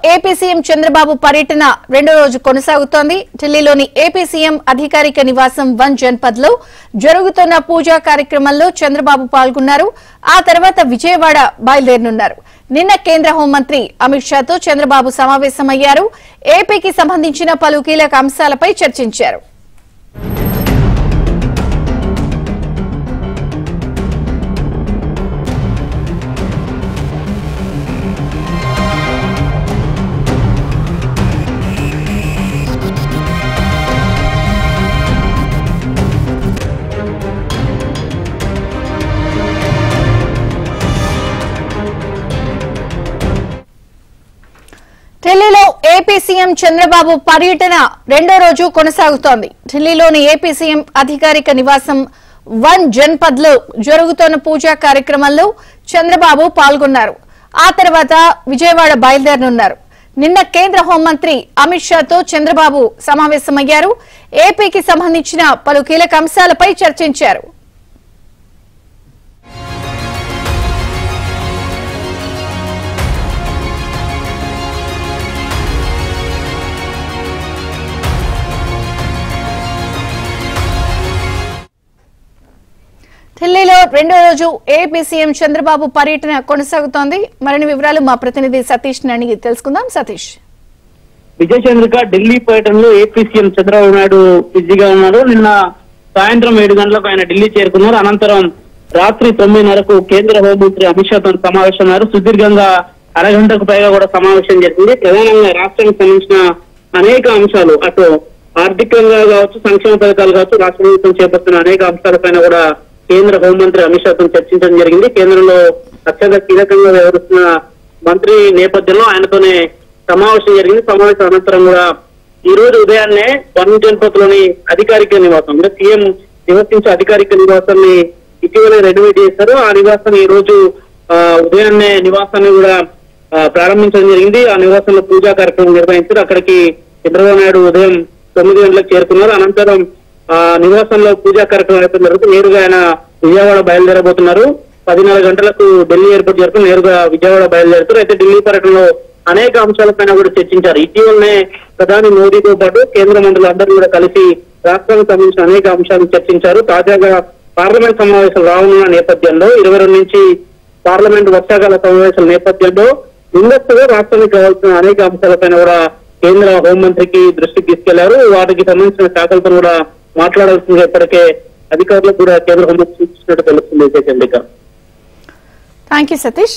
AP CM Chandrababu పర్యటన రెండో రోజు కొనసాగుతోంది. ఢిల్లీలోని ఏపీ సీఎం అధికారిక నివాసం వన్ జన్పద్ లో జరుగుతున్న పూజా కార్యక్రమంలో చంద్రబాబు పాల్గొన్నారు. ఆ తర్వాత విజయవాడ బయలుదేరనున్నారు. నిన్న కేంద్ర హోంమంత్రి అమిత్ షాతో చంద్రబాబు సమావేశమయ్యారు. ఏపీకి సంబంధించిన పలు కీలక అంశాలపై చర్చించారు. ఢిల్లీలో ఏపీ సీఎం చంద్రబాబు పర్యటన రెండో రోజు కొనసాగుతోంది. ఢిల్లీలోని ఏపీ సీఎం అధికారిక నివాసం వన్ జన్పద్ లో జరుగుతున్న పూజా కార్యక్రమంలో చంద్రబాబు పాల్గొన్నారు. ఆ తర్వాత విజయవాడ బయలుదేరనున్నారు. నిన్న కేంద్ర హోంమంత్రి అమిత్ షాతో చంద్రబాబు సమావేశమయ్యారు. ఏపీకి సంబంధించిన పలు కీలక అంశాలపై చర్చించారు. ఢిల్లీలో రెండో రోజు ఏపీ సీఎం చంద్రబాబు పర్యటన కొనసాగుతోంది. మరిన్ని వివరాలు మా ప్రతినిధి సతీష్ అడిగి తెలుసుకుందాం. సతీష్, విజయ్ చంద్రిక ఢిల్లీ పర్యటనలో ఏపీ సీఎం చంద్రబాబు నాయుడు బిజీగా ఉన్నారు. నిన్న సాయంత్రం 7 గంటలకు ఆయన ఢిల్లీ చేరుకున్నారు. అనంతరం రాత్రి 9:30కు కేంద్ర హోంమంత్రి అమిత్ షాతో సమావేశమన్నారు. సుదీర్ఘంగా అరగంటకు పైగా కూడా సమావేశం జరిగింది. ప్రధానంగా రాష్ట్రానికి సంబంధించిన అనేక అంశాలు, అటు ఆర్థికంగా కావచ్చు, సంక్షేమ పథకాలు కావచ్చు, రాష్ట్ర ప్రభుత్వం చేపడుతున్న అనేక అంశాలపైన కూడా కేంద్ర హోంమంత్రి అమిత్ షాతో చర్చించడం జరిగింది. కేంద్రంలో అత్యంత కీలకంగా వ్యవహరిస్తున్న మంత్రి నేపథ్యంలో ఆయనతోనే సమావేశం జరిగింది. సమావేశం అనంతరం కూడా ఈ రోజు ఉదయాన్నే వన్ జన్పద్ లోని అధికారిక నివాసం, అంటే సీఎం నివసించే అధికారిక నివాసాన్ని ఇటీవల రెనోవేట్ చేశారు. ఆ నివాసాన్ని ఈ రోజు ఉదయాన్నే నివాసాన్ని కూడా ప్రారంభించడం జరిగింది. ఆ నివాసంలో పూజా కార్యక్రమం నిర్వహించారు. అక్కడికి చంద్రబాబు నాయుడు ఉదయం 9 గంటలకు చేరుకున్నారు. అనంతరం నివాసంలో పూజా కార్యక్రమం అయిపోయిన తర్వాత నేరుగా ఆయన విజయవాడ బయలుదేరబోతున్నారు. 10:30 గంటలకు ఢిల్లీ ఎయిర్పోర్ట్ చేరుకుని నేరుగా విజయవాడ బయలుదేరుతారు. అయితే ఢిల్లీ పర్యటనలో అనేక అంశాలపైన కూడా చర్చించారు. ఇటీవలనే ప్రధాని మోదీతో పాటు కేంద్ర మంత్రులందరూ కూడా కలిసి రాష్ట్రానికి సంబంధించిన అనేక అంశాలను చర్చించారు. తాజాగా పార్లమెంట్ సమావేశాలు రానున్న నేపథ్యంలో 22 నుంచి పార్లమెంట్ వర్షాకాల సమావేశాల నేపథ్యంలో ముందస్తుగా రాష్ట్రానికి కావాల్సిన అనేక అంశాలపైన కూడా కేంద్ర హోంమంత్రికి దృష్టికి తీసుకెళ్లారు. వాటికి సంబంధించిన శాఖలతో కూడా మాట్లాడాల్సిందిగా ఇప్పటికే అధికారులకు కూడా కేంద్ర హోంమంత్రి సూచించినట్టు తెలుస్తుంది. Thank you Satish.